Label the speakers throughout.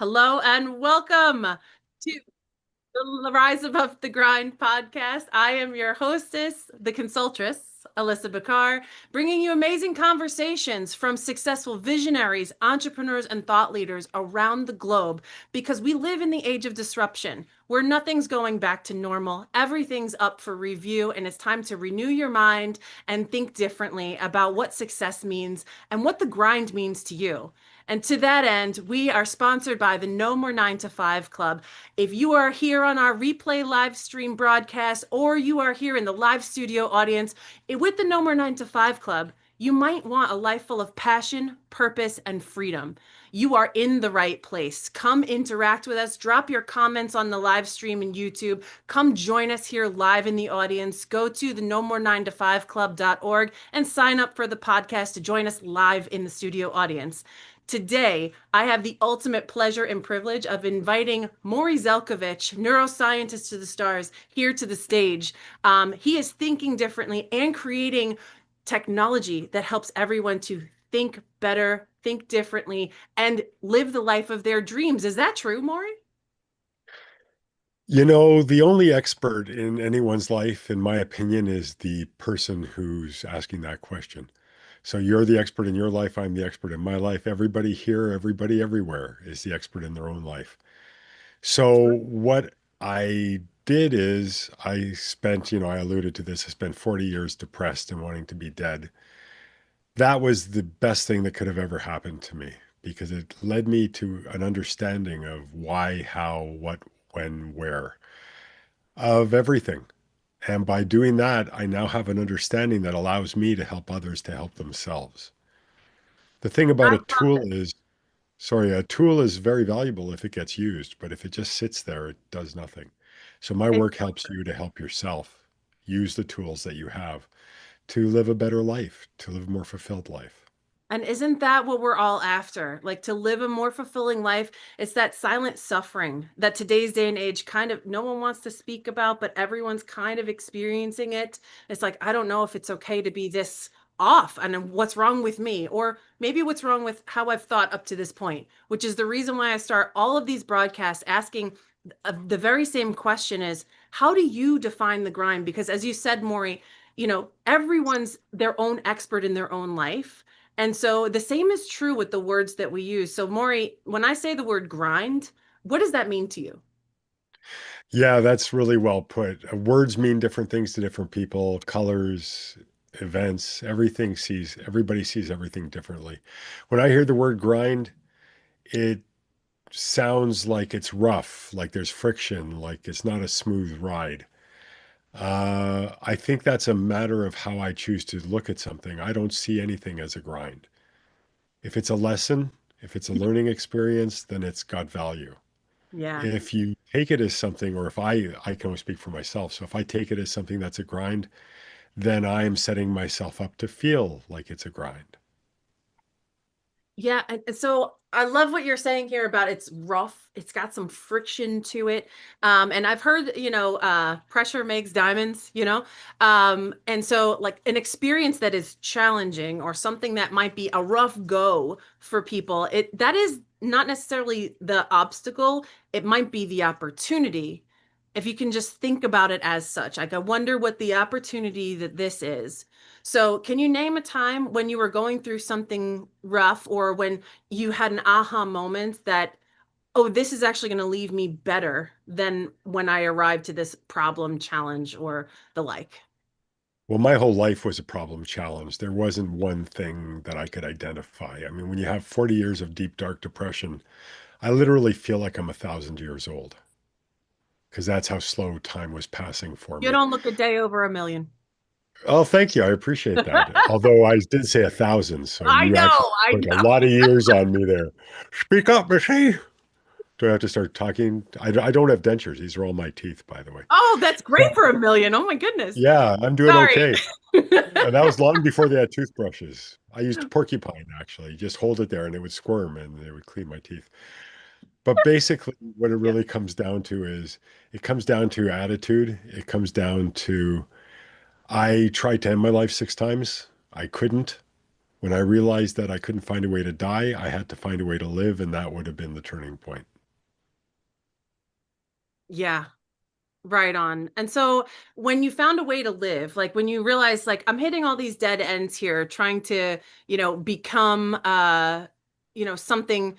Speaker 1: Hello and welcome to the Rise Above the Grind podcast. I am your hostess, the consultress, Alyssa Bakar, bringing you amazing conversations from successful visionaries, entrepreneurs, and thought leaders around the globe because we live in the age of disruption where nothing's going back to normal. Everything's up for review, and it's time to renew your mind and think differently about what success means and what the grind means to you. And to that end, we are sponsored by the No More 9 to 5 Club. If you are here on our replay live stream broadcast, or you are here in the live studio audience with the No More 9 to 5 Club, you might want a life full of passion, purpose, and freedom. You are in the right place. Come interact with us. Drop your comments on the live stream in YouTube. Come join us here live in the audience. Go to the no more 9 to 5 club.org and sign up for the podcast to join us live in the studio audience. Today, I have the ultimate pleasure and privilege of inviting Morry Zelcovitch, neuroscientist to the stars, here to the stage. He is thinking differently and creating technology that helps everyone to think better, think differently, and live the life of their dreams. Is that true, Morry?
Speaker 2: The only expert in anyone's life, in my opinion, is the person who's asking that question. So you're the expert in your life, I'm the expert in my life. Everybody here, everybody everywhere is the expert in their own life. So what I did is I alluded to this, I spent 40 years depressed and wanting to be dead. That was the best thing that could have ever happened to me because it led me to an understanding of why, how, what, when, where of everything. And by doing that, I now have an understanding that allows me to help others to help themselves. The thing about
Speaker 1: I
Speaker 2: a
Speaker 1: love
Speaker 2: tool
Speaker 1: it.
Speaker 2: is, sorry, a tool is very valuable if it gets used, but if it just sits there, it does nothing. So my work helps you to help yourself use the tools that you have to live a better life, to live a more fulfilled life.
Speaker 1: And isn't that what we're all after? Like to live a more fulfilling life. It's that silent suffering that today's day and age kind of no one wants to speak about, but everyone's kind of experiencing it. It's like, I don't know if it's okay to be this off and what's wrong with me, or maybe what's wrong with how I've thought up to this point, which is the reason why I start all of these broadcasts asking the very same question is, how do you define the grind? Because as you said, Morry, everyone's their own expert in their own life. And so the same is true with the words that we use. So, Morry, when I say the word grind, what does that mean to you?
Speaker 2: Yeah, that's really well put. Words mean different things to different people, colors, events, everybody sees everything differently. When I hear the word grind, it sounds like it's rough, like there's friction, like it's not a smooth ride. I think that's a matter of how I choose to look at something. I don't see anything as a grind. If it's a lesson, if it's a learning experience, then it's got value.
Speaker 1: Yeah.
Speaker 2: If you take it as something, or if I can only speak for myself. So if I take it as something that's a grind, then I am setting myself up to feel like it's a grind.
Speaker 1: Yeah, and so I love what you're saying here about it's rough. It's got some friction to it. And I've heard, pressure makes diamonds. And so like an experience that is challenging or something that might be a rough go for people, it that is not necessarily the obstacle. It might be the opportunity. If you can just think about it as such. Like I wonder what the opportunity that this is. So, can you name a time when you were going through something rough or when you had an aha moment that, oh, this is actually going to leave me better than when I arrived to this problem, challenge, or the like?
Speaker 2: Well, my whole life was a problem challenge. There wasn't one thing that I could identify. I mean, when you have 40 years of deep, dark depression, I literally feel like I'm 1,000 years old because that's how slow time was passing for
Speaker 1: You
Speaker 2: me.
Speaker 1: don't look a day over a million.
Speaker 2: Oh, thank you. I appreciate that. Although I did say 1,000, so
Speaker 1: I
Speaker 2: you actually
Speaker 1: know, I
Speaker 2: put a
Speaker 1: know.
Speaker 2: lot of years on me there. Speak up, Missy. Do I have to start talking? I don't have dentures. These are all my teeth, by the way.
Speaker 1: Oh, that's great
Speaker 2: But
Speaker 1: for a million. Oh my goodness.
Speaker 2: yeah, I'm doing
Speaker 1: Sorry.
Speaker 2: okay. And that was long before they had toothbrushes. I used porcupine actually. Just hold it there and it would squirm and it would clean my teeth. But basically, what it
Speaker 1: Yeah.
Speaker 2: really comes down to is it comes down to attitude. It comes down to I tried to end my life 6 times. I couldn't. When I realized that I couldn't find a way to die, I had to find a way to live, and that would have been the turning point.
Speaker 1: Yeah, right on. And so when you found a way to live, like when you realized like I'm hitting all these dead ends here, trying to, become something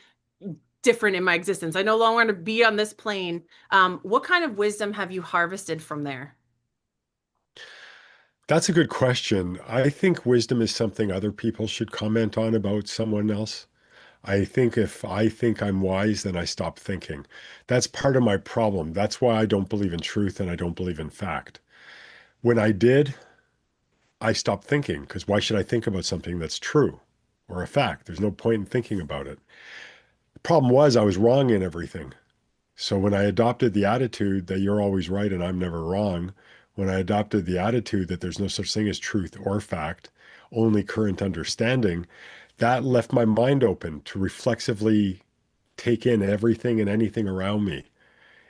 Speaker 1: different in my existence. I no longer want to be on this plane. What kind of wisdom have you harvested from there?
Speaker 2: That's a good question. I think wisdom is something other people should comment on about someone else. I think if I think I'm wise, then I stop thinking. That's part of my problem. That's why I don't believe in truth and I don't believe in fact. When I did, I stopped thinking because why should I think about something that's true or a fact? There's no point in thinking about it. The problem was I was wrong in everything. So when I adopted the attitude that you're always right and I'm never wrong, when I adopted the attitude that there's no such thing as truth or fact, only current understanding, that left my mind open to reflexively take in everything and anything around me.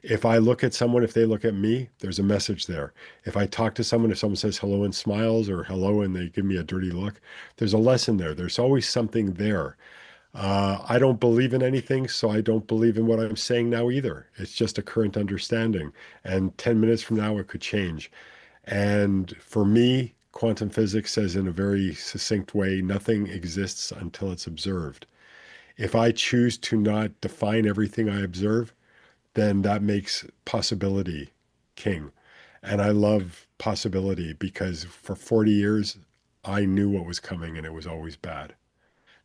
Speaker 2: If I look at someone, if they look at me, there's a message there. If I talk to someone, if someone says hello and smiles or hello and they give me a dirty look, there's a lesson there. There's always something there. I don't believe in anything, so I don't believe in what I'm saying now either. It's just a current understanding. And 10 minutes from now, it could change. And for me, quantum physics says in a very succinct way, nothing exists until it's observed. If I choose to not define everything I observe, then that makes possibility king. And I love possibility because for 40 years, I knew what was coming and it was always bad.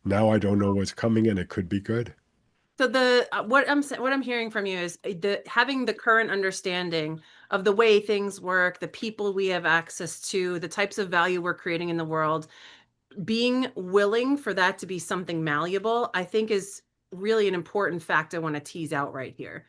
Speaker 2: Now I don't know what's coming and it could be good.
Speaker 1: So the what I'm hearing from you is the having the current understanding of the way things work, the people we have access to, the types of value we're creating in the world, being willing for that to be something malleable, I think is really an important fact I want to tease out right here.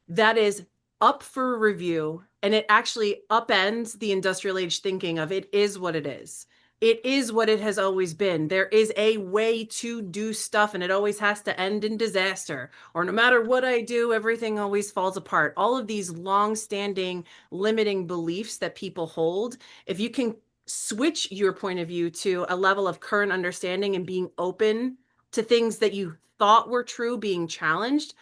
Speaker 1: That is up for review, and it actually upends the industrial age thinking of it is what it is. It is what it has always been. There is a way to do stuff, and it always has to end in disaster. Or no matter what I do, everything always falls apart. All of these long-standing limiting beliefs that people hold, if you can switch your point of view to a level of current understanding and being open to things that you thought were true being challenged,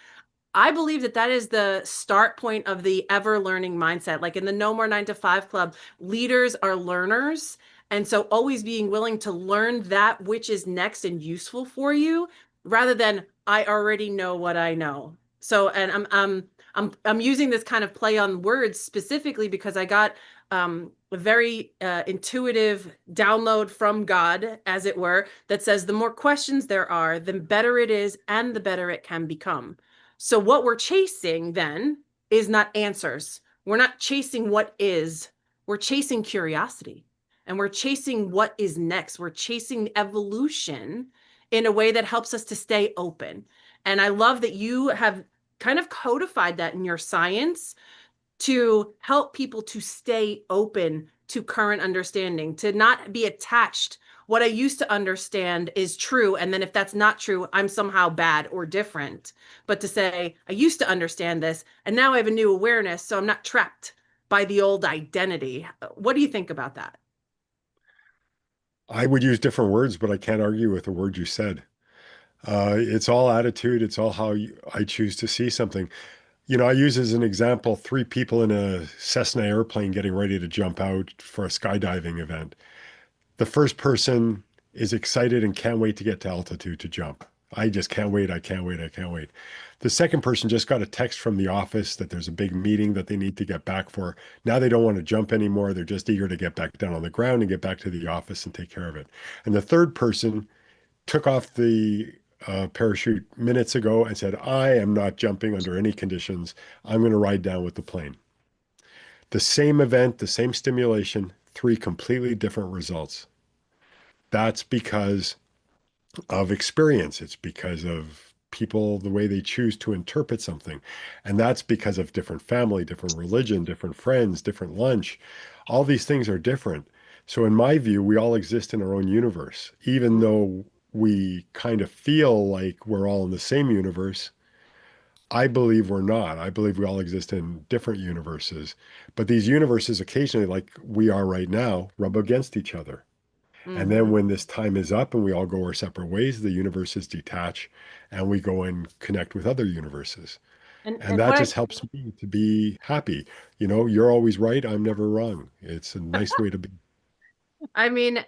Speaker 1: I believe that that is the start point of the ever learning mindset. Like in the No More 9 to 5 Club, leaders are learners. And so always being willing to learn that which is next and useful for you rather than I already know what I know. So, and I'm using this kind of play on words specifically because I got a very intuitive download from God, as it were, that says the more questions there are, the better it is and the better it can become. So what we're chasing then is not answers. We're not chasing what is. We're chasing curiosity. And we're chasing what is next. We're chasing evolution in a way that helps us to stay open. And I love that you have kind of codified that in your science to help people to stay open to current understanding, to not be attached. What I used to understand is true. And then if that's not true, I'm somehow bad or different. But to say, I used to understand this, and now I have a new awareness, so I'm not trapped by the old identity. What do you think about that?
Speaker 2: I would use different words, but I can't argue with the word you said. It's all attitude. It's all how I choose to see something. I use as an example three people in a Cessna airplane getting ready to jump out for a skydiving event. The first person is excited and can't wait to get to altitude to jump. I just can't wait. I can't wait. I can't wait. The second person just got a text from the office that there's a big meeting that they need to get back for. Now they don't want to jump anymore. They're just eager to get back down on the ground and get back to the office and take care of it. And the third person took off the parachute minutes ago and said, I am not jumping under any conditions. I'm going to ride down with the plane. The same event, the same stimulation, three completely different results. That's because of experience. It's because of people, the way they choose to interpret something. And that's because of different family, different religion, different friends, different lunch. All these things are different. So, in my view, we all exist in our own universe, even though we kind of feel like we're all in the same universe. I believe we're not. I believe we all exist in different universes. But these universes occasionally, like we are right now, rub against each other. And then
Speaker 1: Hmm.
Speaker 2: when this time is up and we all go our separate ways, the universes detach and we go and connect with other universes. And
Speaker 1: And
Speaker 2: that
Speaker 1: what
Speaker 2: just helps me to be happy. You know, you're always right. I'm never wrong. It's a nice way to be.
Speaker 1: I mean,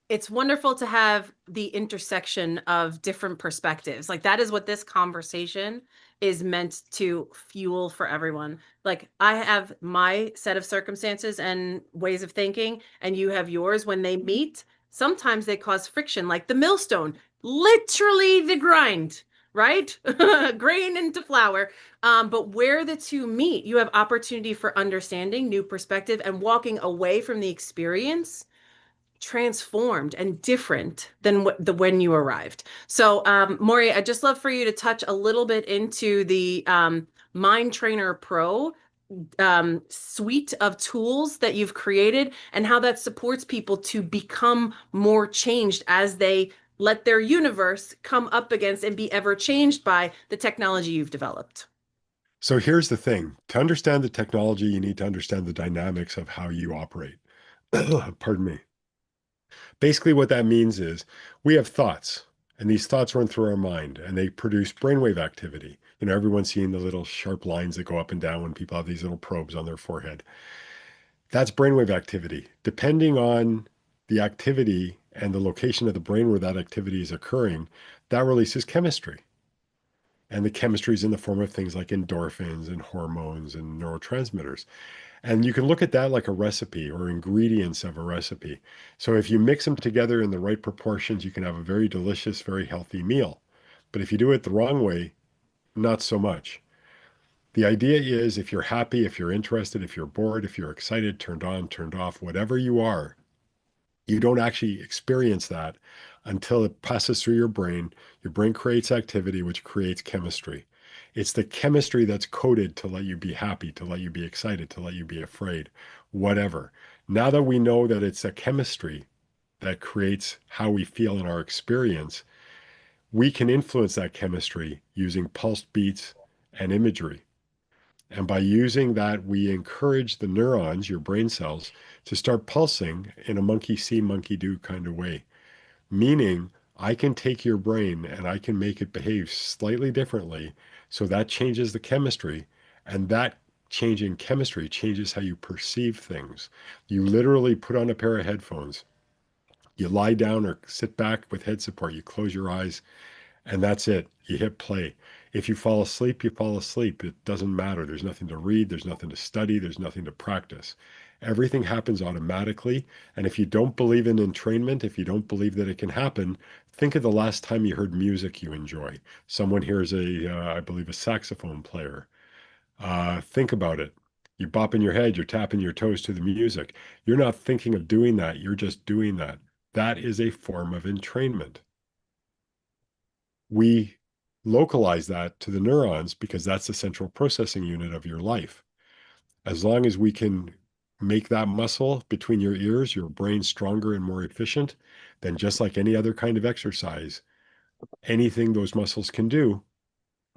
Speaker 1: it's wonderful to have the intersection of different perspectives. Like that is what this conversation is meant to fuel for everyone. Like I have my set of circumstances and ways of thinking, and you have yours. When they meet, sometimes they cause friction, like the millstone, literally the grind, right? Grain into flour. But where the two meet, you have opportunity for understanding, new perspective, and walking away from the experience transformed and different than when you arrived. So, Morry, I'd just love for you to touch a little bit into the Mind Trainer Pro suite of tools that you've created and how that supports people to become more changed as they let their universe come up against and be ever changed by the technology you've developed.
Speaker 2: So here's the thing. To understand the technology, you need to understand the dynamics of how you operate. Pardon me. Basically, what that means is we have thoughts, and these thoughts run through our mind, and they produce brainwave activity. You know, everyone's seen the little sharp lines that go up and down when people have these little probes on their forehead. That's brainwave activity. Depending on the activity and the location of the brain where that activity is occurring, that releases chemistry. And the chemistry is in the form of things like endorphins and hormones and neurotransmitters. And you can look at that like a recipe or ingredients of a recipe. So if you mix them together in the right proportions, you can have a very delicious, very healthy meal. But if you do it the wrong way, not so much. The idea is if you're happy, if you're interested, if you're bored, if you're excited, turned on, turned off, whatever you are, you don't actually experience that until it passes through your brain. Your brain creates activity, which creates chemistry. It's the chemistry that's coded to let you be happy, to let you be excited, to let you be afraid, whatever. Now that we know that it's a chemistry that creates how we feel in our experience, we can influence that chemistry using pulsed beats and imagery. And by using that, we encourage the neurons, your brain cells, to start pulsing in a monkey see, monkey do kind of way. Meaning, I can take your brain and I can make it behave slightly differently. So that changes the chemistry. And that changing chemistry changes how you perceive things. You literally put on a pair of headphones, you lie down or sit back with head support, you close your eyes, and that's it. You hit play. If you fall asleep, you fall asleep. It doesn't matter. There's nothing to read, there's nothing to study, there's nothing to practice. Everything happens automatically. And if you don't believe in entrainment, if you don't believe that it can happen, think of the last time you heard music you enjoy. Someone hears I believe, a saxophone player. Think about it. You're bopping your head, you're tapping your toes to the music. You're not thinking of doing that, you're just doing that. That is a form of entrainment. We localize that to the neurons because that's the central processing unit of your life. As long as we can make that muscle between your ears, your brain stronger and more efficient, then just like any other kind of exercise, anything those muscles can do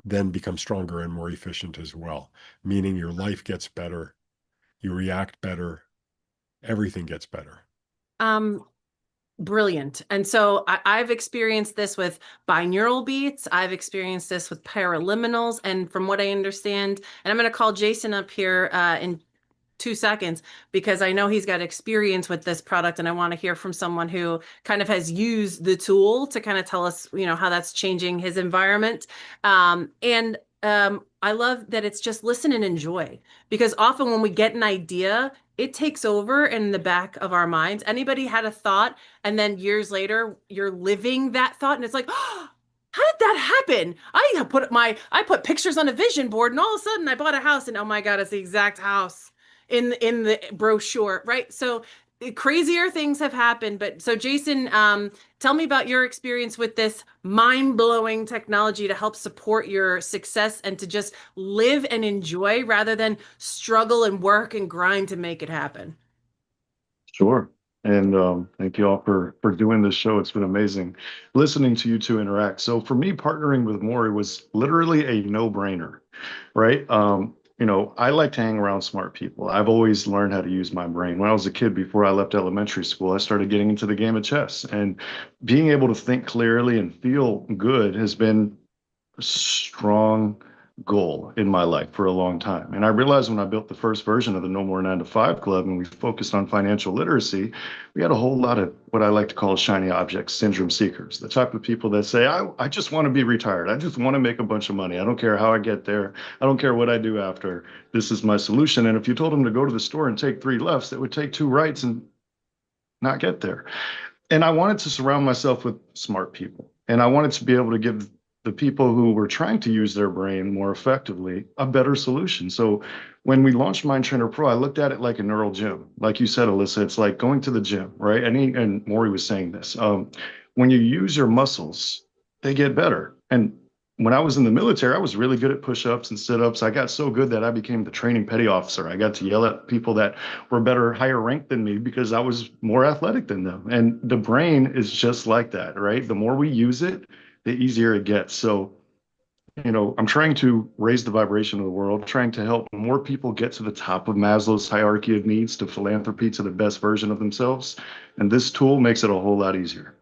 Speaker 2: then becomes stronger and more efficient as well, meaning your life gets better, you react better, everything gets better.
Speaker 1: Um, Brilliant. And so I've experienced this with binaural beats. I've experienced this with paraliminals. And from what I understand, and I'm going to call Jason up here in 2 seconds because I know he's got experience with this product and I want to hear from someone who kind of has used the tool to kind of tell us, how that's changing his environment. And I love that it's just listen and enjoy because often when we get an idea, it takes over in the back of our minds. Anybody had a thought and then years later you're living that thought and it's like, oh, how did that happen? I put pictures on a vision board and all of a sudden I bought a house and oh my God, it's the exact house in the brochure, right? So crazier things have happened. But so Jason, tell me about your experience with this mind-blowing technology to help support your success and to just live and enjoy rather than struggle and work and grind to make it happen.
Speaker 3: Sure. And thank you all for doing this show. It's been amazing listening to you two interact. So for me, partnering with Morry was literally a no-brainer, right? I like to hang around smart people. I've always learned how to use my brain. When I was a kid, before I left elementary school, I started getting into the game of chess. And being able to think clearly and feel good has been strong goal in my life for a long time. And I realized when I built the first version of the No More 9 to 5 Club and we focused on financial literacy, we had a whole lot of what I like to call shiny object syndrome seekers, the type of people that say, I just want to be retired. I just want to make a bunch of money. I don't care how I get there. I don't care what I do after. This is my solution. And if you told them to go to the store and take three lefts, it would take two rights and not get there. And I wanted to surround myself with smart people. And I wanted to be able to give the people who were trying to use their brain more effectively a better solution. So when we launched Mind Trainer Pro, I looked at it like a neural gym. Like you said, Alyssa, it's like going to the gym, right? And Morry was saying this. When you use your muscles, they get better. And when I was in the military, I was really good at push-ups and sit-ups. I got so good that I became the training petty officer. I got to yell at people that were better, higher ranked than me because I was more athletic than them. And the brain is just like that, right? The more we use it, the easier it gets. So, I'm trying to raise the vibration of the world, trying to help more people get to the top of Maslow's hierarchy of needs to philanthropy to the best version of themselves. And this tool makes it a whole lot easier.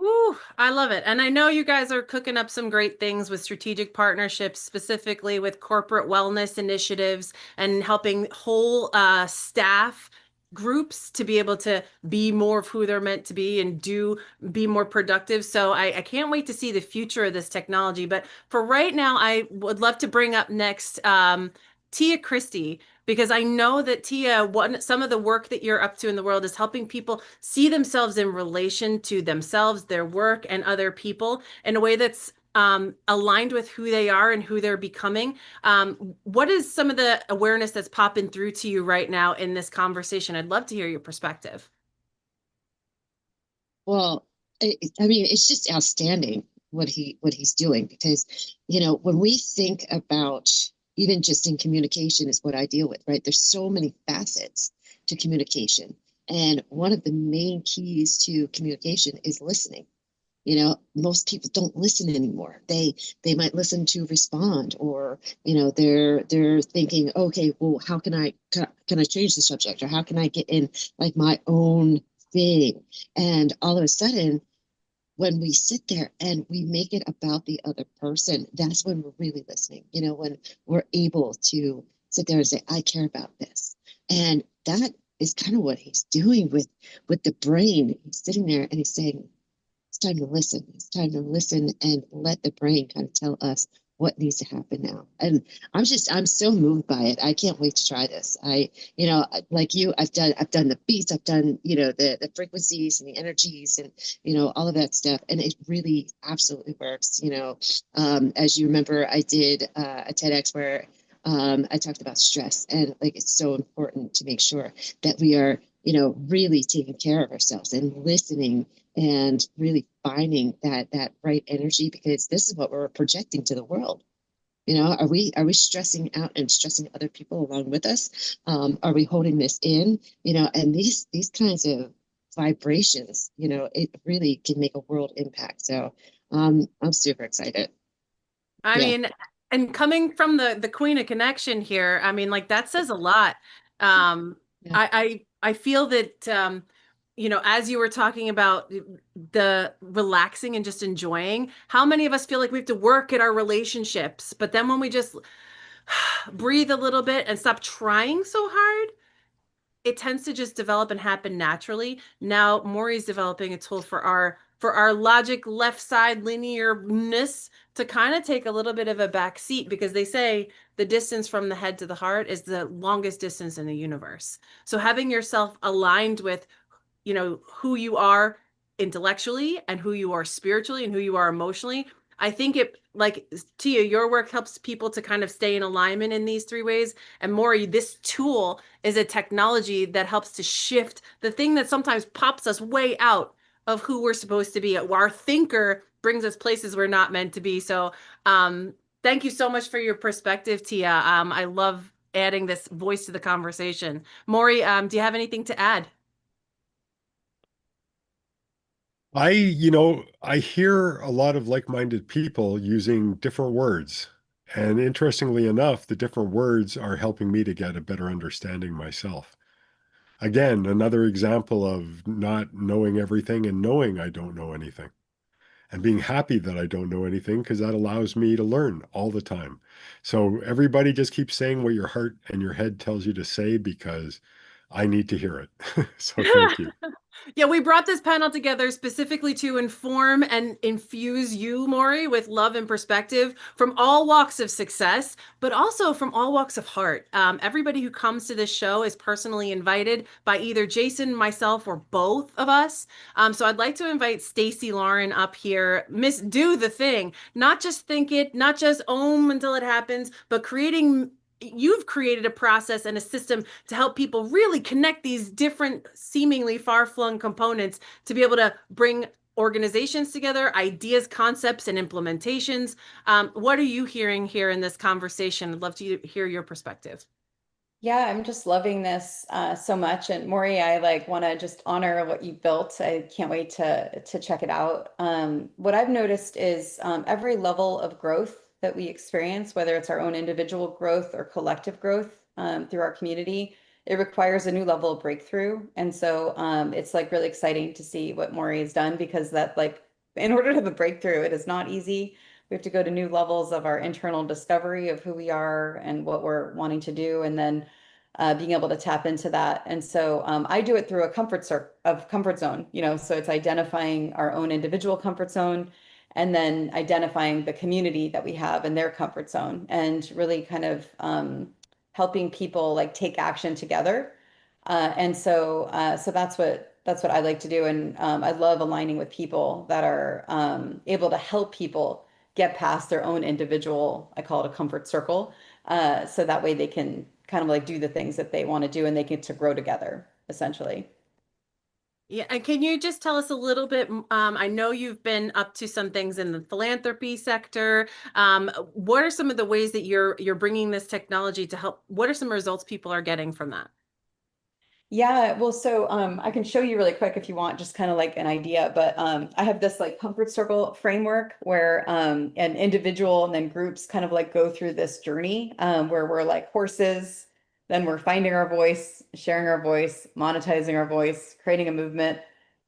Speaker 1: Ooh, I love it. And I know you guys are cooking up some great things with strategic partnerships, specifically with corporate wellness initiatives and helping whole staff groups to be able to be more of who they're meant to be and be more productive. So I can't wait to see the future of this technology. But for right now, I would love to bring up next Tia Christie, because I know that Tia, some of the work that you're up to in the world is helping people see themselves in relation to themselves, their work, and other people in a way that's aligned with who they are and who they're becoming. What is some of the awareness that's popping through to you right now in this conversation? I'd love to hear your perspective.
Speaker 4: Well, I mean, it's just outstanding what he's doing because, when we think about even just in communication is what I deal with, right? There's so many facets to communication. And one of the main keys to communication is listening. Most people don't listen anymore. They might listen to respond, or they're thinking, okay, well, how can I change the subject, or how can I get in like my own thing? And all of a sudden, when we sit there and we make it about the other person, that's when we're really listening. When we're able to sit there and say, I care about this. And that is kind of what he's doing with the brain. He's sitting there and he's saying, it's time to listen. It's time to listen and let the brain kind of tell us what needs to happen now. And I'm so moved by it. I can't wait to try this. Like you, I've done the beats, I've done, the frequencies and the energies and, all of that stuff. And it really absolutely works. As you remember, I did a TEDx where I talked about stress, and like it's so important to make sure that we are, really taking care of ourselves and listening and really finding that right energy, because this is what we're projecting to the world. Are we stressing out and stressing other people along with us? Are we holding this in? And these kinds of vibrations, it really can make a world impact. So I'm super excited.
Speaker 1: I
Speaker 4: Yeah.
Speaker 1: mean, and coming from the Queen of Connection here, I mean, like that says a lot. Um,
Speaker 4: Yeah.
Speaker 1: I feel that as you were talking about the relaxing and just enjoying, how many of us feel like we have to work at our relationships, but then when we just breathe a little bit and stop trying so hard, it tends to just develop and happen naturally. Now Morry's developing a tool for our logic left side linearness to kind of take a little bit of a back seat, because they say the distance from the head to the heart is the longest distance in the universe. So having yourself aligned with who you are intellectually and who you are spiritually and who you are emotionally. I think it, like Tia, your work helps people to kind of stay in alignment in these three ways. And Morry, this tool is a technology that helps to shift the thing that sometimes pops us way out of who we're supposed to be. Our thinker brings us places we're not meant to be. So thank you so much for your perspective, Tia. I love adding this voice to the conversation. Morry, do you have anything to add?
Speaker 2: I hear a lot of like-minded people using different words. And interestingly enough, the different words are helping me to get a better understanding myself. Again, another example of not knowing everything and knowing I don't know anything and being happy that I don't know anything because that allows me to learn all the time. So everybody just keep saying what your heart and your head tells you to say because I need to hear it. So thank you.
Speaker 1: Yeah, we brought this panel together specifically to inform and infuse you, Morry, with love and perspective from all walks of success, but also from all walks of heart. Everybody who comes to this show is personally invited by either Jason, myself, or both of us. So I'd like to invite Stacy Lauren up here. Miss Do the Thing, not just think it, not just ohm until it happens, but creating. You've created a process and a system to help people really connect these different, seemingly far-flung components to be able to bring organizations together, ideas, concepts, and implementations. What are you hearing here in this conversation? I'd love to hear your perspective.
Speaker 5: Yeah, I'm just loving this so much. And Maury, I like want to just honor what you built. I can't wait to check it out. What I've noticed is every level of growth that we experience, whether it's our own individual growth or collective growth through our community, it requires a new level of breakthrough. And so it's like really exciting to see what Maury has done because that like in order to have a breakthrough, it is not easy. We have to go to new levels of our internal discovery of who we are and what we're wanting to do, and then being able to tap into that. And so I do it through a comfort zone, you know, so it's identifying our own individual comfort zone and then identifying the community that we have in their comfort zone and really kind of helping people like take action together. So that's what I like to do. And I love aligning with people that are able to help people get past their own individual, I call it a comfort circle, so that way they can kind of like do the things that they want to do and they get to grow together, essentially.
Speaker 1: Yeah, and can you just tell us a little bit? I know you've been up to some things in the philanthropy sector. What are some of the ways that you're bringing this technology to help? What are some results people are getting from that?
Speaker 5: Yeah, well, so I can show you really quick if you want, just kind of like an idea. But I have this like comfort circle framework where an individual and then groups kind of like go through this journey where we're like horses, then we're finding our voice, sharing our voice, monetizing our voice, creating a movement,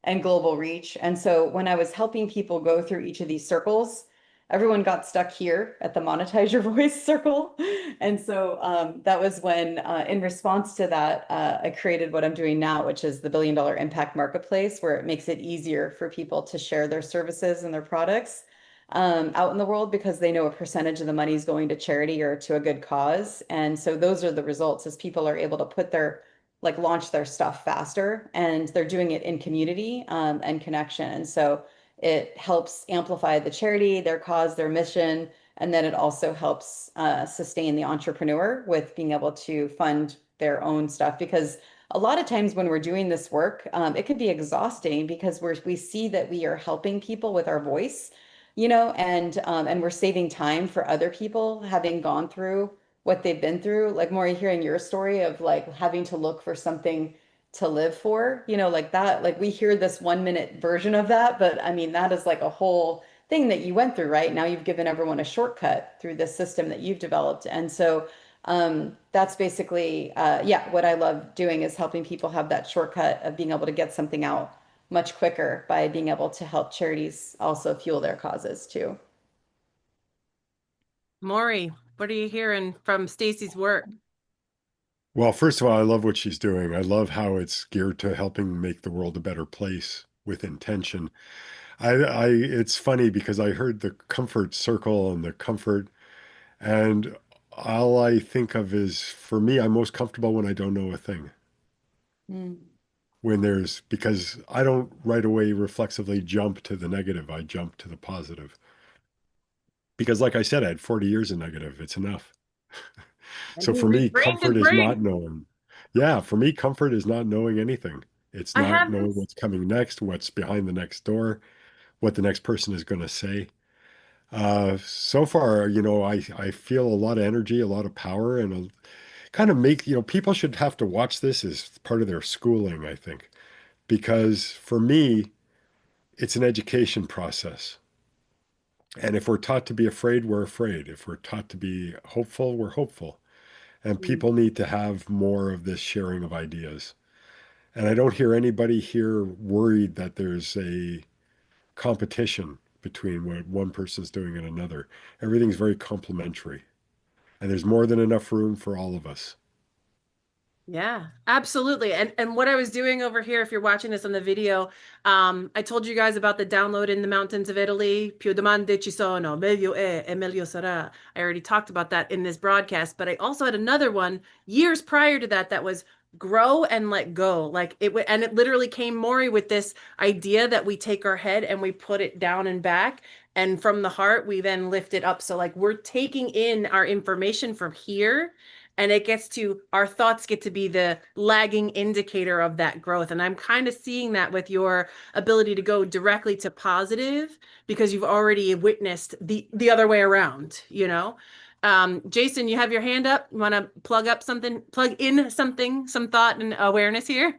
Speaker 5: and global reach. And so when I was helping people go through each of these circles, everyone got stuck here at the monetize your voice circle. And so that was when, in response to that, I created what I'm doing now, which is the $1 billion impact marketplace, where it makes it easier for people to share their services and their products out in the world because they know a percentage of the money is going to charity or to a good cause. And so those are the results as people are able to put their like launch their stuff faster and they're doing it in community and connection. And so it helps amplify the charity, their cause, their mission, and then it also helps sustain the entrepreneur with being able to fund their own stuff. Because a lot of times when we're doing this work, it can be exhausting because we see that we are helping people with our voice, you know, and we're saving time for other people having gone through what they've been through. Like Maury, hearing your story of like having to look for something to live for, you know, like that, like we hear this 1 minute version of that, but I mean, that is like a whole thing that you went through, right? Now you've given everyone a shortcut through this system that you've developed. And so that's basically, yeah, what I love doing is helping people have that shortcut of being able to get something out much quicker by being able to help charities also fuel their causes too.
Speaker 1: Morry, what are you hearing from Stacy's work?
Speaker 2: Well, first of all, I love what she's doing. I love how it's geared to helping make the world a better place with intention. It's funny because I heard the comfort circle and the comfort, and all I think of is for me, I'm most comfortable when I don't know a thing.
Speaker 5: Mm.
Speaker 2: Because I don't right away reflexively jump to the negative, I jump to the positive. Because, like I said, I had 40 years of negative, it's enough.
Speaker 1: And
Speaker 2: So
Speaker 1: he
Speaker 2: for me,
Speaker 1: reframed his
Speaker 2: comfort is
Speaker 1: brain.
Speaker 2: not knowing. Yeah, for me, comfort is not knowing anything. It's
Speaker 1: I
Speaker 2: not
Speaker 1: have
Speaker 2: knowing
Speaker 1: this.
Speaker 2: what's coming next, what's behind the next door, what the next person is going to say. So far, I feel a lot of energy, a lot of power, and kind of people should have to watch this as part of their schooling, I think, because for me, it's an education process. And if we're taught to be afraid, we're afraid. If we're taught to be hopeful, we're hopeful. And
Speaker 1: Mm.
Speaker 2: people need to have more of this sharing of ideas. And I don't hear anybody here worried that there's a competition between what one person's doing and another. Everything's very complementary. And there's more than enough room for all of us.
Speaker 1: Yeah, absolutely. And what I was doing over here, if you're watching this on the video, I told you guys about the download in the mountains of Italy. Più domande ci sono, meglio è e meglio sarà. I already talked about that in this broadcast, but I also had another one years prior to that that was grow and let go. Like and it literally came Morry with this idea that we take our head and we put it down and back. And from the heart, we then lift it up. So like we're taking in our information from here, and it gets to our thoughts get to be the lagging indicator of that growth. And I'm kind of seeing that with your ability to go directly to positive because you've already witnessed the other way around, you know. Jason, you have your hand up. You want to plug in something, some thought and awareness here?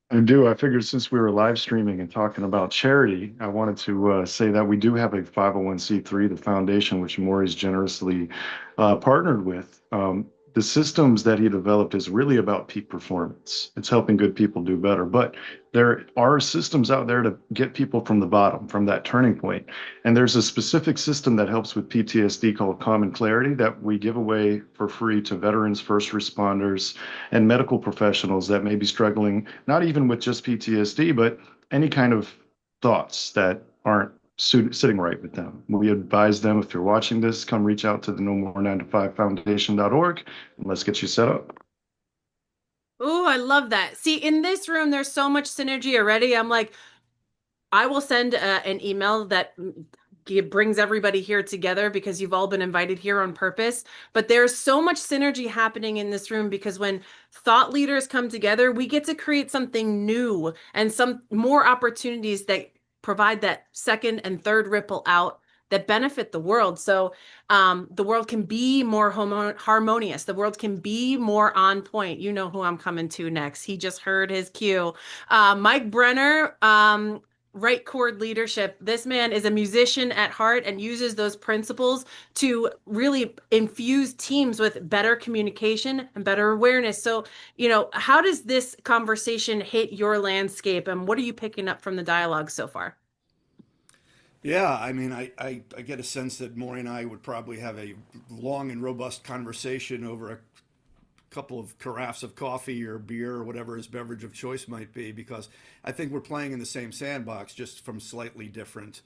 Speaker 3: I do. I figured since we were live streaming and talking about charity, I wanted to say that we do have a 501c3, the foundation, which Morry's generously partnered with. The systems that he developed is really about peak performance. It's helping good people do better. But there are systems out there to get people from the bottom, from that turning point. And there's a specific system that helps with PTSD called Common Clarity that we give away for free to veterans, first responders, and medical professionals that may be struggling, not even with just PTSD, but any kind of thoughts that aren't sitting right with them. We advise them, if you're watching this, come reach out to the No More 9 to 5 Foundation.org and let's get you set up.
Speaker 1: Oh, I love that. See, in this room, there's so much synergy already. I'm like, I will send an email that brings everybody here together because you've all been invited here on purpose. But there's so much synergy happening in this room because when thought leaders come together, we get to create something new and some more opportunities that provide that second and third ripple out that benefit the world. So the world can be more harmonious. The world can be more on point. You know who I'm coming to next. He just heard his cue. Mike Brenner, right chord leadership. This man is a musician at heart and uses those principles to really infuse teams with better communication and better awareness. So, you know, how does this conversation hit your landscape and what are you picking up from the dialogue so far?
Speaker 6: Yeah, I mean, I get a sense that Morry and I would probably have a long and robust conversation over a couple of carafes of coffee or beer or whatever his beverage of choice might be, because I think we're playing in the same sandbox, just from slightly different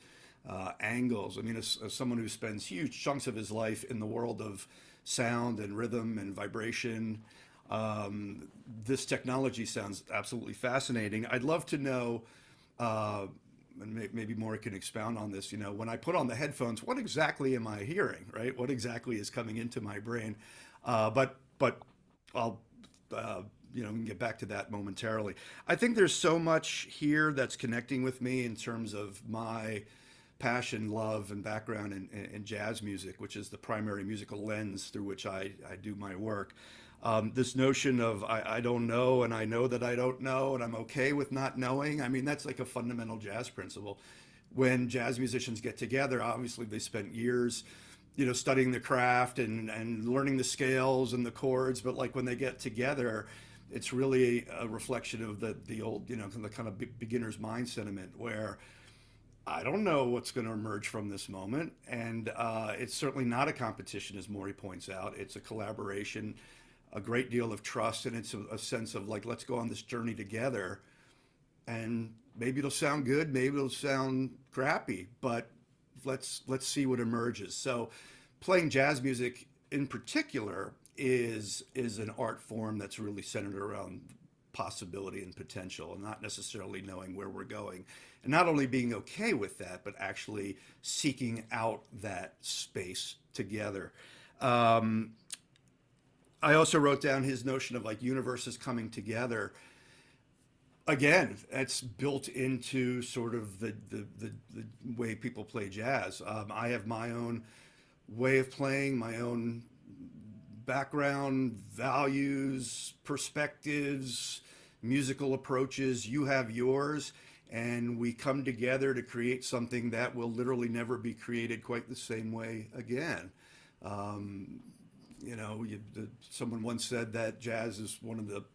Speaker 6: angles. I mean, as someone who spends huge chunks of his life in the world of sound and rhythm and vibration, this technology sounds absolutely fascinating. I'd love to know. And maybe Morry can expound on this. You know, when I put on the headphones, what exactly am I hearing, right? What exactly is coming into my brain? But I'll you know, we can get back to that momentarily. I think there's so much here that's connecting with me in terms of my passion, love, and background in jazz music, which is the primary musical lens through which I do my work. This notion of I don't know and I know that I don't know and I'm okay with not knowing. I mean, that's like a fundamental jazz principle. When jazz musicians get together, obviously they spent years, you know, studying the craft and learning the scales and the chords. But like when they get together, it's really a reflection of the old, you know, the kind of beginner's mind sentiment where I don't know what's going to emerge from this moment. And it's certainly not a competition, as Morry points out. It's a collaboration, a great deal of trust, and it's a sense of like, let's go on this journey together. And maybe it'll sound good, maybe it'll sound crappy, but let's see what emerges. So, playing jazz music in particular is an art form that's really centered around possibility and potential, and not necessarily knowing where we're going, and not only being okay with that, but actually seeking out that space together. I also wrote down his notion of like universes coming together. Again, that's built into sort of the way people play jazz. I have my own way of playing, my own background, values, perspectives, musical approaches. You have yours. and we come together to create something that will literally never be created quite the same way again. Um, Someone once said that jazz is one of the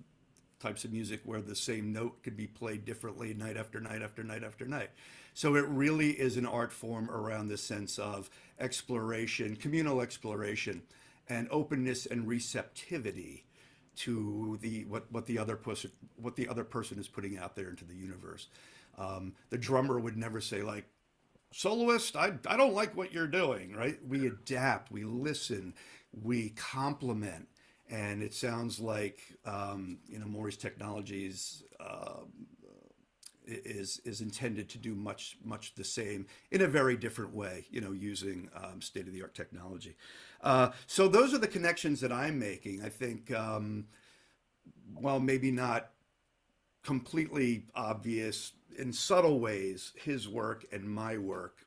Speaker 6: types of music where the same note could be played differently night after night after night after night. So it really is an art form around the sense of exploration, communal exploration, and openness and receptivity to what the other person is putting out there into the universe. The drummer would never say like, soloist, I don't like what you're doing, right? We adapt, we listen, we complement, and it sounds like Morry's Technologies is intended to do much the same in a very different way, using state of the art technology. So those are the connections that I'm making. I think, well, maybe not completely obvious in subtle ways, his work and my work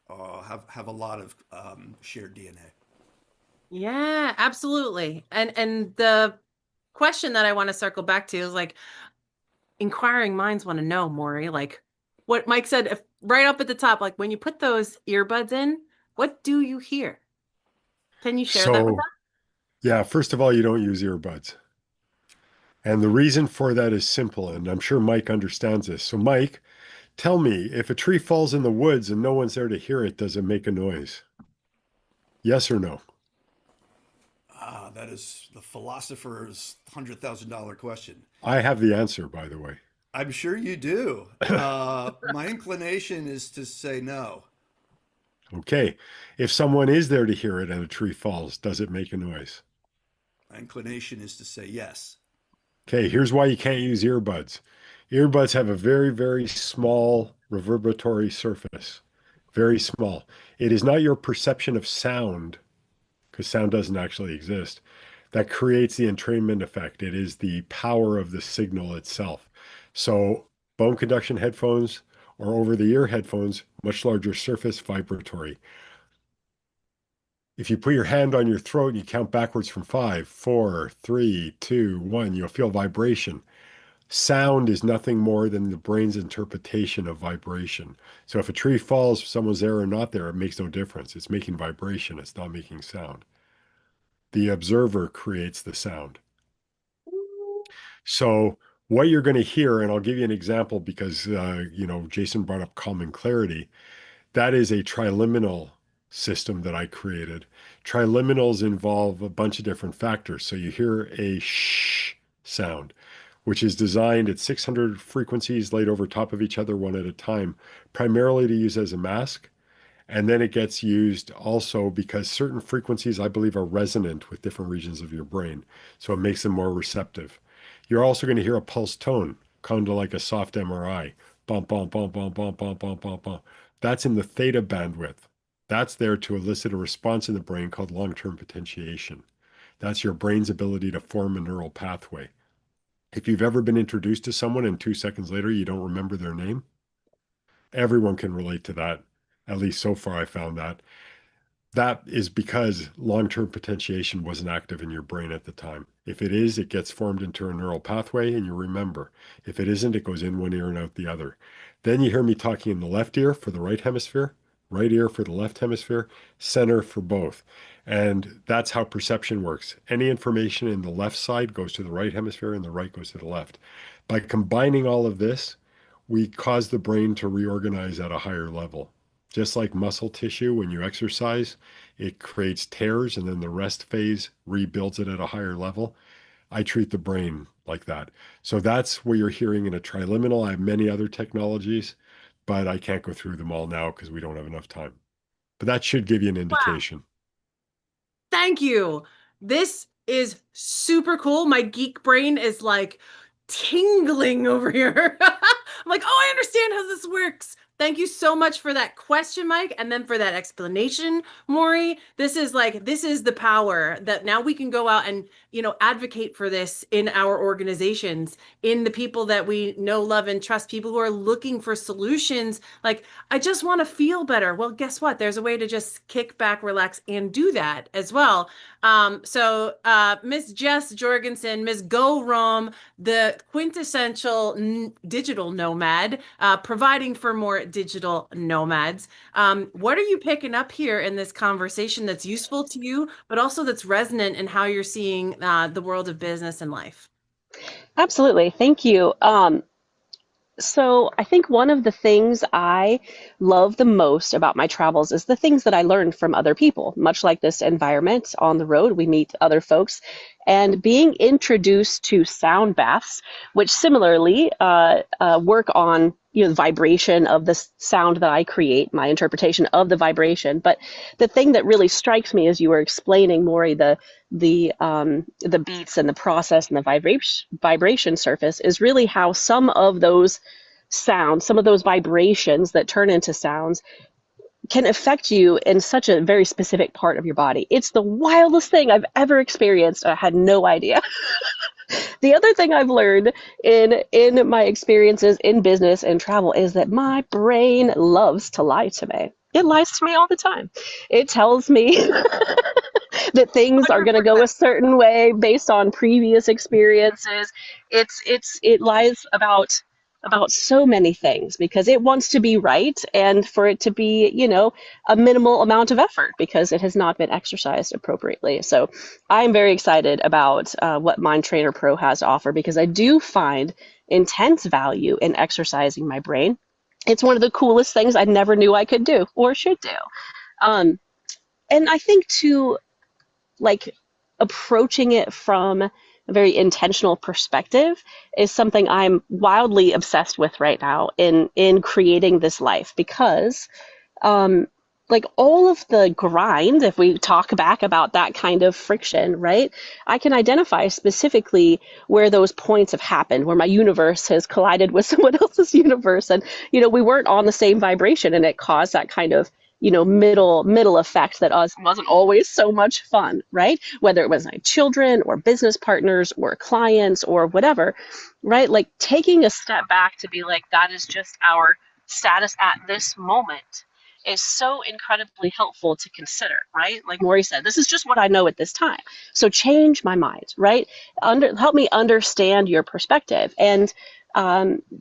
Speaker 6: have a lot of shared DNA.
Speaker 1: Yeah, absolutely. And the question that I want to circle back to is like, inquiring minds want to know, Morry, like what Mike said right up at the top, like when you put those earbuds in, what do you hear? Can you share that with
Speaker 2: So, yeah, first of all, you don't use earbuds. And the reason for that is simple, and I'm sure Mike understands this. So, Mike, tell me, if a tree falls in the woods and no one's there to hear it, does it make a noise? Yes or no?
Speaker 6: That is the philosopher's $100,000 question.
Speaker 2: I have the answer, by the way.
Speaker 6: I'm sure you do. My inclination is to say no.
Speaker 2: Okay. If someone is there to hear it and a tree falls, does it make a noise?
Speaker 6: My inclination is to say yes.
Speaker 2: Okay, here's why you can't use earbuds. Earbuds have a very, very small reverberatory surface. Very small. It is not your perception of sound, because sound doesn't actually exist, that creates the entrainment effect. It is the power of the signal itself. So, bone conduction headphones or over the ear headphones, much larger surface, vibratory. If you put your hand on your throat and you count backwards from 5, 4, 3, 2, 1, you'll feel vibration. Sound is nothing more than the brain's interpretation of vibration. So if a tree falls, someone's there or not there, it makes no difference. It's making vibration, it's not making sound. The observer creates the sound. So what you're going to hear, and I'll give you an example because Jason brought up calm and clarity. That is a triliminal system that I created. Triliminals involve a bunch of different factors. So you hear a shh sound, which is designed at 600 frequencies laid over top of each other one at a time, primarily to use as a mask. And then it gets used also because certain frequencies, I believe, are resonant with different regions of your brain. So it makes them more receptive. You're also going to hear a pulse tone, kind of like a soft MRI. Bump, bump, bump, bump, bump, bump, bump, bump, bump. That's in the theta bandwidth. That's there to elicit a response in the brain called long-term potentiation. That's your brain's ability to form a neural pathway. If you've ever been introduced to someone and 2 seconds later you don't remember their name, everyone can relate to that. At least so far, I found that. That is because long-term potentiation wasn't active in your brain at the time. If it is, it gets formed into a neural pathway and you remember. If it isn't, it goes in one ear and out the other. Then you hear me talking in the left ear for the right hemisphere, right ear for the left hemisphere, center for both. And that's how perception works. Any information in the left side goes to the right hemisphere and the right goes to the left. By combining all of this, we cause the brain to reorganize at a higher level. Just like muscle tissue, when you exercise, it creates tears and then the rest phase rebuilds it at a higher level. I treat the brain like that. So that's what you're hearing in a triliminal. I have many other technologies, but I can't go through them all now because we don't have enough time. But that should give you an
Speaker 1: Wow.
Speaker 2: indication.
Speaker 1: Thank you. This is super cool. My geek brain is like tingling over here. I'm like, oh, I understand how this works. Thank you so much for that question, Mike, and then for that explanation, Morry. This is the power that now we can go out and, advocate for this in our organizations, in the people that we know, love, and trust, people who are looking for solutions. Like, I just want to feel better. Well, guess what? There's a way to just kick back, relax, and do that as well. Miss Jess Jorgensen, Miss Go Rom, the quintessential digital nomad, providing for more digital nomads. What are you picking up here in this conversation that's useful to you, but also that's resonant in how you're seeing the world of business and life?
Speaker 7: Absolutely. Thank you. So I think one of the things I love the most about my travels is the things that I learned from other people. Much like this environment on the road, we meet other folks, and being introduced to sound baths, which similarly work on the vibration of the sound that I create, my interpretation of the vibration. But the thing that really strikes me as you were explaining, Morry, the beats and the process and the vibration surface is really how some of those sounds, some of those vibrations that turn into sounds can affect you in such a very specific part of your body. It's the wildest thing I've ever experienced. I had no idea. The other thing I've learned in my experiences in business and travel is that my brain loves to lie to me. It lies to me all the time. It tells me that things are going to go a certain way based on previous experiences. It lies about so many things because it wants to be right and for it to be, a minimal amount of effort because it has not been exercised appropriately. So I'm very excited about what Mind Trainer Pro has to offer because I do find intense value in exercising my brain. It's one of the coolest things I never knew I could do or should do. And I think too, like approaching it from a very intentional perspective is something I'm wildly obsessed with right now in creating this life because like all of the grind, if we talk back about that kind of friction, right? I can identify specifically where those points have happened, where my universe has collided with someone else's universe. And, we weren't on the same vibration and it caused that kind of, middle effect that wasn't always so much fun, right? Whether it was my children or business partners or clients or whatever, right? Like taking a step back to be like, that is just our status at this moment is so incredibly helpful to consider, right? Like Morry said, this is just what I know at this time. So change my mind, right? Help me understand your perspective. And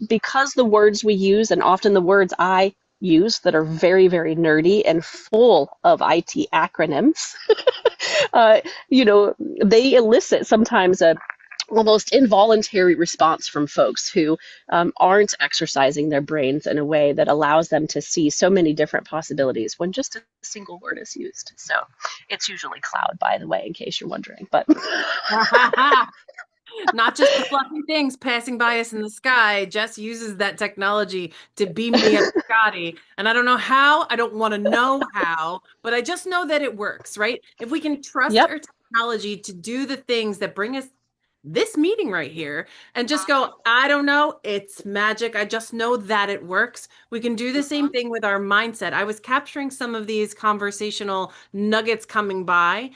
Speaker 7: because the words we use and often the words I use that are very, very nerdy and full of IT acronyms, they elicit sometimes a almost involuntary response from folks who aren't exercising their brains in a way that allows them to see so many different possibilities when just a single word is used. So it's usually cloud, by the way, in case you're wondering. But
Speaker 1: not just the fluffy things passing by us in the sky. Jess uses that technology to beam me up Scotty. And I don't know how, I don't want to know how, but I just know that it works, right? If we can trust
Speaker 7: Yep.
Speaker 1: our technology to do the things that bring us this meeting right here and just go, I don't know, it's magic. I just know that it works. We can do the same thing with our mindset. I was capturing some of these conversational nuggets coming by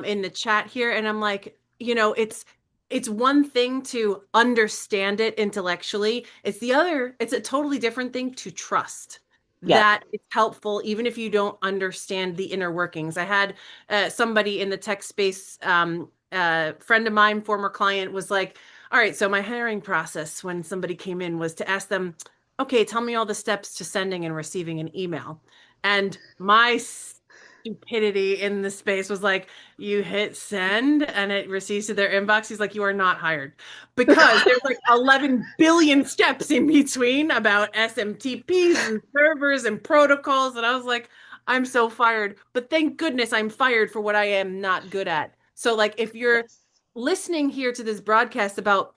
Speaker 1: in the chat here. And I'm like, it's one thing to understand it intellectually. It's a totally different thing to trust that it's helpful, even if you don't understand the inner workings. I had somebody in the tech space, friend of mine, former client, was like, all right, so my hiring process when somebody came in was to ask them, okay, tell me all the steps to sending and receiving an email. And my stupidity in the space was like, you hit send and it receives to their inbox. He's like, you are not hired, because there's like 11 billion steps in between about SMTPs and servers and protocols. And I was like, I'm so fired, but thank goodness I'm fired for what I am not good at. So like, if you're listening here to this broadcast about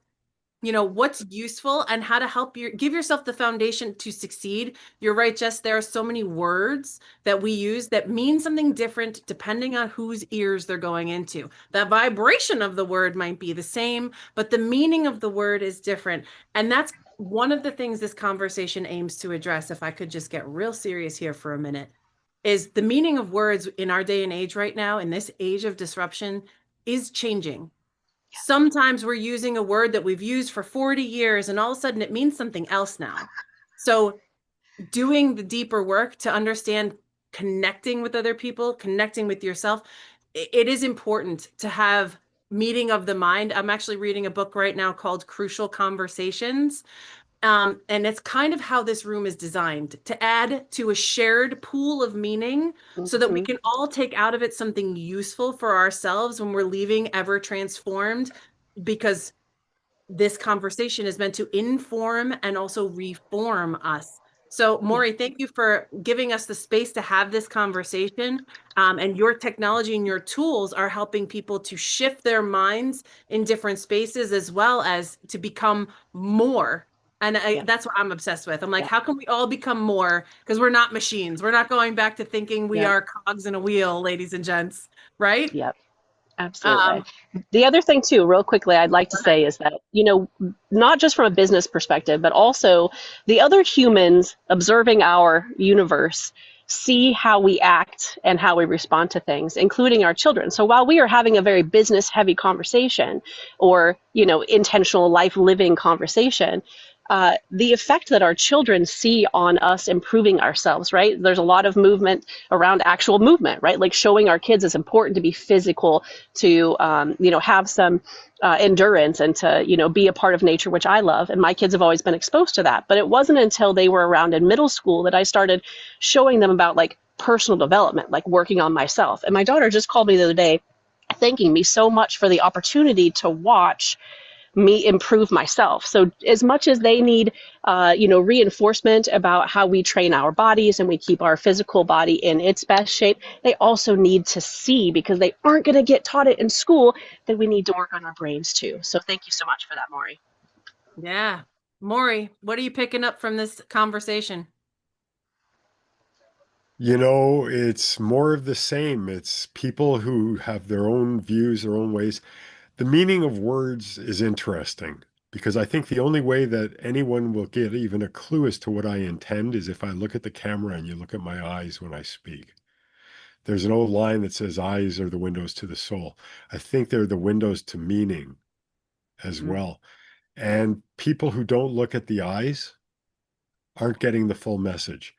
Speaker 1: what's useful and how to help give yourself the foundation to succeed. You're right, Jess. There are so many words that we use that mean something different depending on whose ears they're going into. The vibration of the word might be the same, but the meaning of the word is different. And that's one of the things this conversation aims to address, if I could just get real serious here for a minute, is the meaning of words in our day and age right now, in this age of disruption, is changing. Sometimes we're using a word that we've used for 40 years and all of a sudden it means something else now. So doing the deeper work to understand connecting with other people, connecting with yourself, it is important to have meeting of the mind. I'm actually reading a book right now called Crucial Conversations. And it's kind of how this room is designed to add to a shared pool of meaning so that we
Speaker 7: Mhm.
Speaker 1: can all take out of it something useful for ourselves when we're leaving ever transformed, because this conversation is meant to inform and also reform us. So,
Speaker 7: Yeah.
Speaker 1: Morry, thank you for giving us the space to have this conversation. And your technology and your tools are helping people to shift their minds in different spaces as well as to become more. And
Speaker 7: Yeah.
Speaker 1: that's what I'm obsessed with. I'm like,
Speaker 7: Yeah.
Speaker 1: how can we all become more? Because we're not machines. We're not going back to thinking we
Speaker 7: Yeah.
Speaker 1: are cogs in a wheel, ladies and gents, right?
Speaker 7: Yeah. Absolutely.
Speaker 1: Um,
Speaker 7: The other thing, too, real quickly, I'd like to say is that, not just from a business perspective, but also the other humans observing our universe see how we act and how we respond to things, including our children. So while we are having a very business heavy conversation or, intentional life living conversation, the effect that our children see on us improving ourselves, right? There's a lot of movement around actual movement, right? Like showing our kids it's important to be physical, to have some endurance, and to be a part of nature, which I love, and my kids have always been exposed to that. But it wasn't until they were around in middle school that I started showing them about like personal development, like working on myself. And my daughter just called me the other day thanking me so much for the opportunity to watch me improve myself. So as much as they need, reinforcement about how we train our bodies and we keep our physical body in its best shape, they also need to see, because they aren't going to get taught it in school, that we need to work on our brains too. So thank you so much for that, Morry.
Speaker 1: yeah. Morry, what are you picking up from this conversation?
Speaker 2: It's more of the same. It's people who have their own views, their own ways. The meaning of words is interesting because I think the only way that anyone will get even a clue as to what I intend is if I look at the camera and you look at my eyes when I speak. There's an old line that says, eyes are the windows to the soul. I think they're the windows to meaning as
Speaker 1: Mm.
Speaker 2: well. And people who don't look at the eyes aren't getting the full message.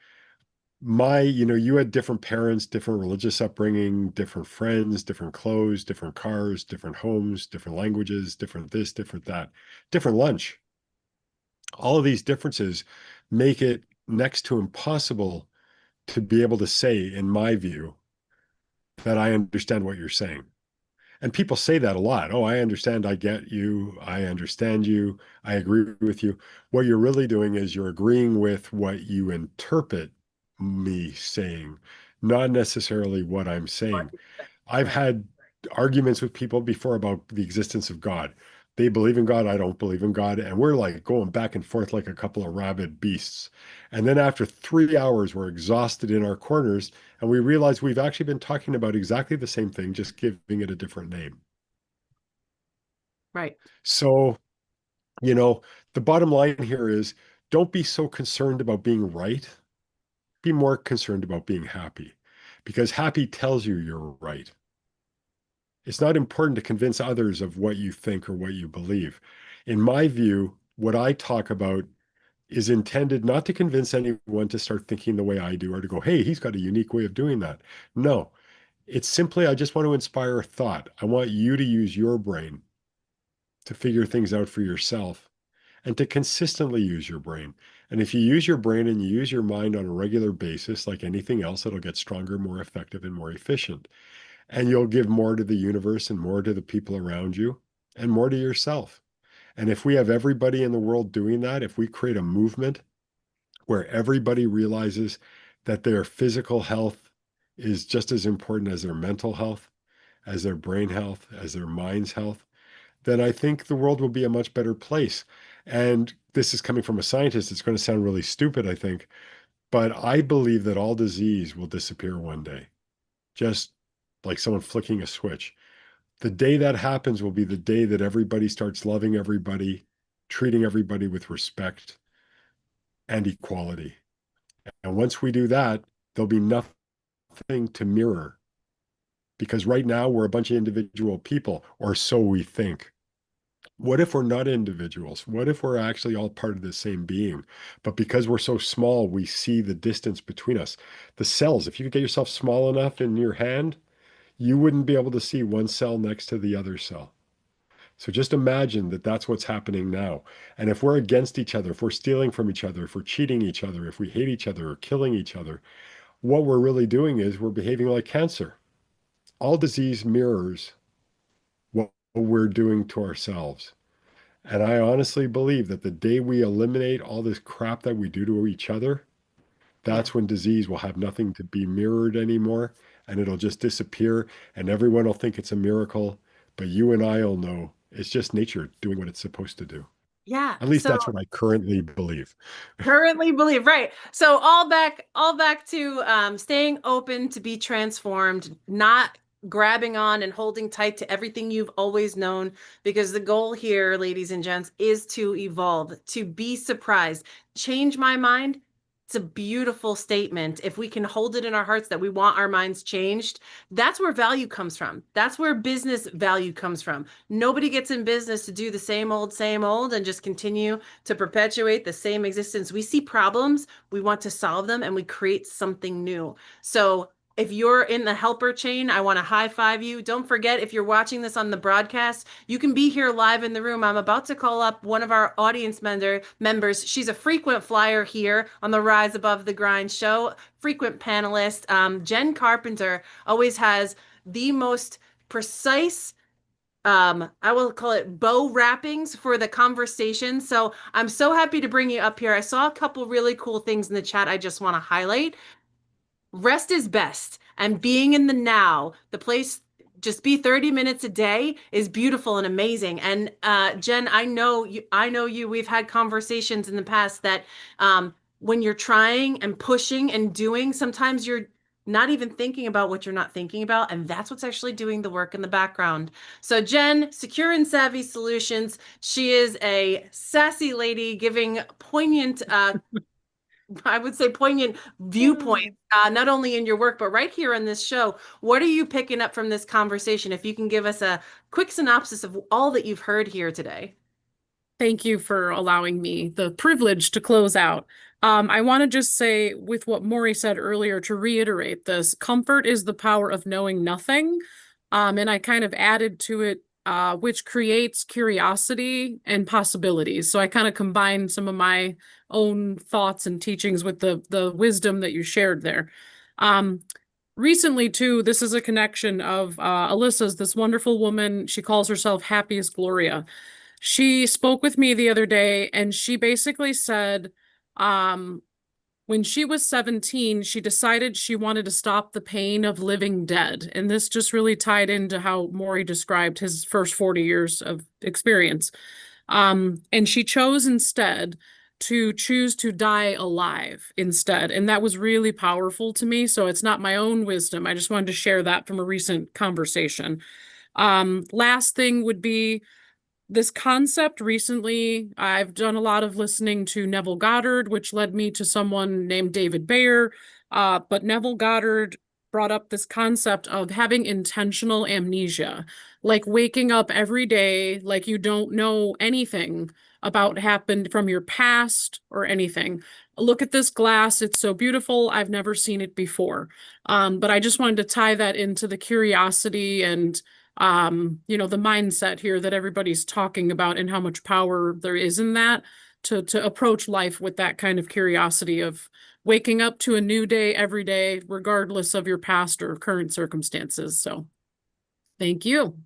Speaker 2: You had different parents, different religious upbringing, different friends, different clothes, different cars, different homes, different languages, different this, different that, different lunch. All of these differences make it next to impossible to be able to say, in my view, that I understand what you're saying. And people say that a lot. Oh, I understand. I get you. I understand you. I agree with you. What you're really doing is you're agreeing with what you interpret me saying, not necessarily what I'm saying. I've
Speaker 1: Right.
Speaker 2: had arguments with people before about the existence of God. They believe in God, I don't believe in God. And we're like going back and forth like a couple of rabid beasts. And then after 3 hours, we're exhausted in our corners and we realize we've actually been talking about exactly the same thing, just giving it a different name.
Speaker 1: Right.
Speaker 2: So, you know, the bottom line here is don't be so concerned about being right. Be more concerned about being happy because happy tells you you're right. It's not important to convince others of what you think or what you believe. In my view, what I talk about is intended not to convince anyone to start thinking the way I do or to go, hey, he's got a unique way of doing that. No, it's simply, I just want to inspire thought. I want you to use your brain to figure things out for yourself and to consistently use your brain. And if you use your brain and you use your mind on a regular basis, like anything else, it'll get stronger, more effective, and more efficient. And you'll give more to the universe and more to the people around you and more to yourself. And if we have everybody in the world doing that, if we create a movement where everybody realizes that their physical health is just as important as their mental health, as their brain health, as their mind's health, then I think the world will be a much better place. And this is coming from a scientist. It's going to sound really stupid, I think, but I believe that all disease will disappear one day, just like someone flicking a switch. The day that happens will be the day that everybody starts loving everybody, treating everybody with respect and equality. And once we do that, there'll be nothing to mirror, because right now we're a bunch of individual people, or so we think. What if we're not individuals? What if we're actually all part of the same being? But because we're so small, we see the distance between us. The cells, if you get yourself small enough in your hand, you wouldn't be able to see one cell next to the other cell. So just imagine that that's what's happening now. And if we're against each other, if we're stealing from each other, if we're cheating each other, if we hate each other or killing each other, what we're really doing is we're behaving like cancer. All disease mirrors what we're doing to ourselves. And I honestly believe that the day we eliminate all this crap that we do to each other,
Speaker 1: Yeah.
Speaker 2: that's when disease will have nothing to be mirrored anymore, and it'll just disappear, and everyone will think it's a miracle. But you and I will know it's just nature doing what it's supposed to do.
Speaker 1: Yeah.
Speaker 2: At least
Speaker 1: So
Speaker 2: that's what I currently believe.
Speaker 1: currently believe, right. So all back to staying open to be transformed, not grabbing on and holding tight to everything you've always known, because the goal here, ladies and gents, is to evolve, to be surprised, change my mind. It's a beautiful statement. If we can hold it in our hearts that we want our minds changed, that's where value comes from. That's where business value comes from. Nobody gets in business to do the same old, and just continue to perpetuate the same existence. We see problems, we want to solve them, and we create something new. So if you're in the helper chain, I want to high five you. Don't forget, if you're watching this on the broadcast, you can be here live in the room. I'm about to call up one of our audience members. She's a frequent flyer here on the Rise Above the Grind show, frequent panelist. Jen Carpenter always has the most precise, I will call it bow wrappings for the conversation. So I'm so happy to bring you up here. I saw a couple really cool things in the chat I just want to highlight. Rest is best, and being in the now, the place, just be 30 minutes a day, is beautiful and amazing. And Jen, I know you, we've had conversations in the past that when you're trying and pushing and doing, sometimes you're not even thinking about what you're not thinking about, and that's what's actually doing the work in the background. So Jen, Secure and Savvy Solutions, she is a sassy lady giving poignant I would say poignant viewpoint, not only in your work, but right here on this show. What are you picking up from this conversation? If you can give us a quick synopsis of all that you've heard here today.
Speaker 8: Thank you for allowing me the privilege to close out. I want to just say, with what Morry said earlier, to reiterate this, comfort is the power of knowing nothing. And I kind of added to it, which creates curiosity and possibilities. So I kind of combined some of my own thoughts and teachings with the wisdom that you shared there. Recently, too, this is a connection of Alyssa's, this wonderful woman. She calls herself Happiest Gloria. She spoke with me the other day, and she basically said, when she was 17, she decided she wanted to stop the pain of living dead. And this just really tied into how Morry described his first 40 years of experience. And she chose instead to choose to die alive instead. And that was really powerful to me. So it's not my own wisdom. I just wanted to share that from a recent conversation. Last thing would be, this concept recently, I've done a lot of listening to Neville Goddard, which led me to someone named David Bayer. But Neville Goddard brought up this concept of having intentional amnesia, like waking up every day like you don't know anything about happened from your past or anything. Look at this glass. It's so beautiful. I've never seen it before. But I just wanted to tie that into the curiosity and the mindset here that everybody's talking about, and how much power there is in that, to approach life with that kind of curiosity of waking up to a new day every day, regardless of your past or current circumstances. So thank you.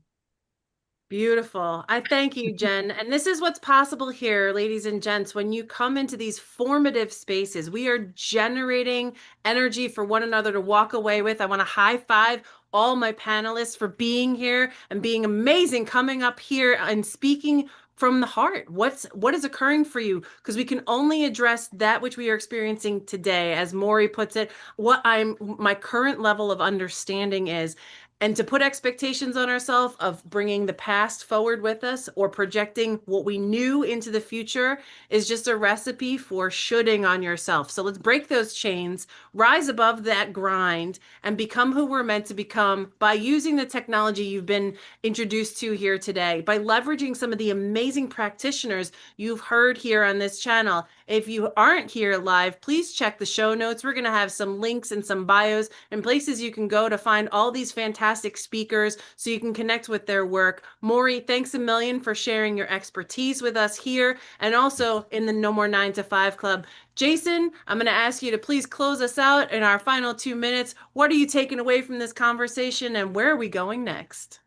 Speaker 1: Beautiful. I thank you, Jen. And this is what's possible here, ladies and gents. When you come into these formative spaces, we are generating energy for one another to walk away with. I want to high five all my panelists for being here and being amazing, coming up here and speaking from the heart. What is occurring for you? Because we can only address that which we are experiencing today. As Morry puts it, my current level of understanding is, And to put expectations on ourselves of bringing the past forward with us or projecting what we knew into the future is just a recipe for shoulding on yourself. So let's break those chains, rise above that grind, and become who we're meant to become by using the technology you've been introduced to here today, by leveraging some of the amazing practitioners you've heard here on this channel. If you aren't here live, please check the show notes. We're going to have some links and some bios and places you can go to find all these fantastic speakers so you can connect with their work. Morry, thanks a million for sharing your expertise with us here and also in the No More 9 to 5 Club. Jason, I'm going to ask you to please close us out in our final 2 minutes. What are you taking away from this conversation and where are we going next?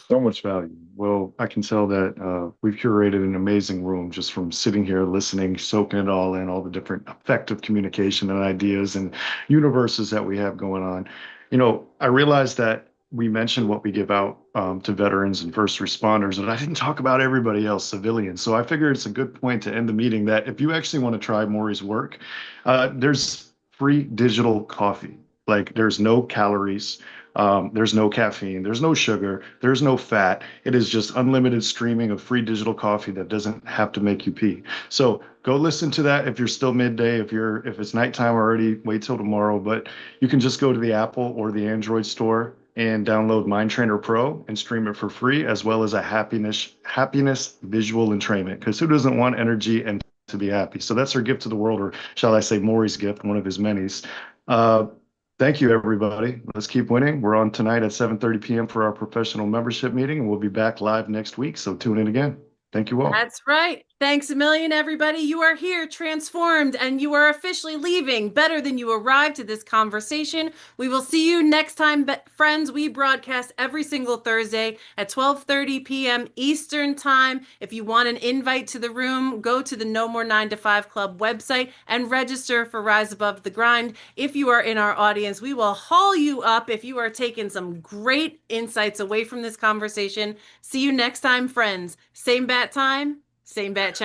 Speaker 3: So much value. Well, I can tell that we've curated an amazing room just from sitting here, listening, soaking it all in, all the different effective communication and ideas and universes that we have going on. I realized that we mentioned what we give out to veterans and first responders, and I didn't talk about everybody else, civilians. So I figured it's a good point to end the meeting that if you actually want to try Morry's work, there's free digital coffee. Like there's no calories. There's no caffeine, there's no sugar, there's no fat. It is just unlimited streaming of free digital coffee that doesn't have to make you pee. So go listen to that if you're still midday, if it's nighttime already, wait till tomorrow. But you can just go to the Apple or the Android store and download Mind Trainer Pro and stream it for free, as well as a happiness visual entrainment. Because who doesn't want energy and to be happy? So that's our gift to the world, or shall I say Morry's gift, one of his many. Thank you, everybody. Let's keep winning. We're on tonight at 7:30 p.m. for our professional membership meeting, and we'll be back live next week. So tune in again. Thank you all.
Speaker 1: That's right. Thanks a million, everybody. You are here transformed and you are officially leaving better than you arrived to this conversation. We will see you next time, friends. We broadcast every single Thursday at 12:30 p.m. Eastern Time. If you want an invite to the room, go to the No More 9 to 5 Club website and register for Rise Above the Grind. If you are in our audience, we will haul you up if you are taking some great insights away from this conversation. See you next time, friends. Same bat time, same bat channel.